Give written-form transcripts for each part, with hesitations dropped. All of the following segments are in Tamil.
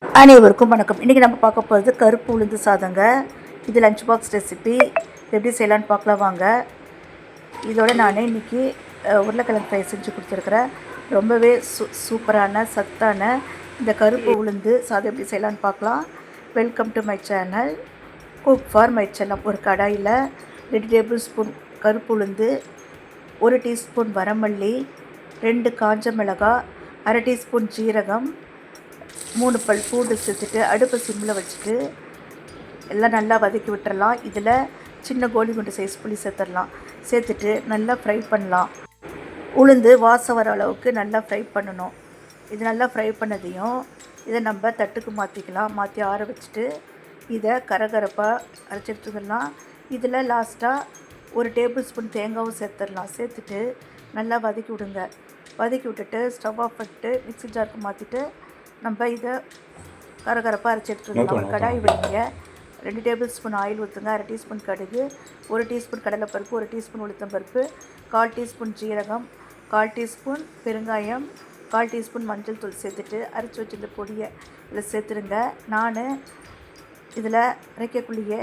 அனைவருக்கும் வணக்கம். இன்றைக்கி நம்ம பார்க்க போகிறது கருப்பு உளுந்து சாதங்க. இது லஞ்ச் பாக்ஸ் ரெசிபி. எப்படி செய்யலான்னு பார்க்கலாம் வாங்க. இதோட நான் இன்றைக்கி உருளைக்கிழங்கு ஃப்ரை செஞ்சு கொடுத்துருக்குறேன். ரொம்பவே சூப்பரான சத்தான இந்த கருப்பு உளுந்து சாதம் எப்படி செய்யலான்னு பார்க்கலாம். Welcome to my channel cook for my channel. ஒரு கடாயில் 2 டேபிள் ஸ்பூன் கருப்பு உளுந்து, 1 டீஸ்பூன் வரமல்லி, 2 காஞ்ச மிளகாய், 1/2 டீஸ்பூன் ஜீரகம், 3 பல் பூண்டு சேர்த்துட்டு அடுப்பை சிம்மில் வச்சுட்டு எல்லாம் நல்லா வதக்கி விட்டுறலாம். இதில் சின்ன கோலி குண்டு சைஸ் புளி சேர்த்துட்டு நல்லா ஃப்ரை பண்ணலாம். உளுந்து வாசம் வர அளவுக்கு நல்லா ஃப்ரை பண்ணணும். இது நல்லா ஃப்ரை பண்ணதையும் இதை நம்ம தட்டுக்கு மாற்றிக்கலாம். மாற்றி ஆற வச்சுட்டு இதை கரகரப்பாக அரைச்சி எடுத்துக்கலாம். இதில் லாஸ்ட்டாக 1 டேபிள் ஸ்பூன் தேங்காவும் சேர்த்துட்டு நல்லா வதக்கி விடுங்க. வதக்கி விட்டுட்டு ஸ்டவ் ஆஃப் பண்ணிட்டு மிக்ஸி ஜாருக்கு மாற்றிட்டு நம்ம இதை கரகரப்பாக அரைச்சி எடுத்துக்கலாம். கடாய் வைங்க. 2 டேபிள் ஸ்பூன் ஆயில் ஊற்றுங்க. 1/2 டீஸ்பூன் கடுகு, 1 டீஸ்பூன் கடலைப்பருப்பு, 1 டீஸ்பூன் உளுத்தம்பருப்பு, 1/4 டீஸ்பூன் ஜீரகம், 1/4 டீஸ்பூன் பெருங்காயம், 1/4 டீஸ்பூன் மஞ்சள் தூள் சேர்த்துட்டு அரைச்சி வச்சுருந்த பொடியை இதில் சேர்த்துருங்க. நான் இதில் அரைக்கக்குள்ளேயே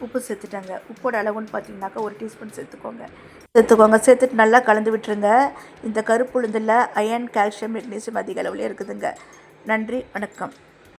உப்பு சேர்த்துட்டேங்க. உப்போட அளவுன்னு பார்த்தீங்கன்னாக்கா 1 டீஸ்பூன் சேர்த்துட்டு நல்லா கலந்து விட்டுருங்க. இந்த கருப்பு உளுந்தில் அயர்ன், கால்சியம், மெக்னீசியம் அதிக அளவில் இருக்குதுங்க. நன்றி, வணக்கம்.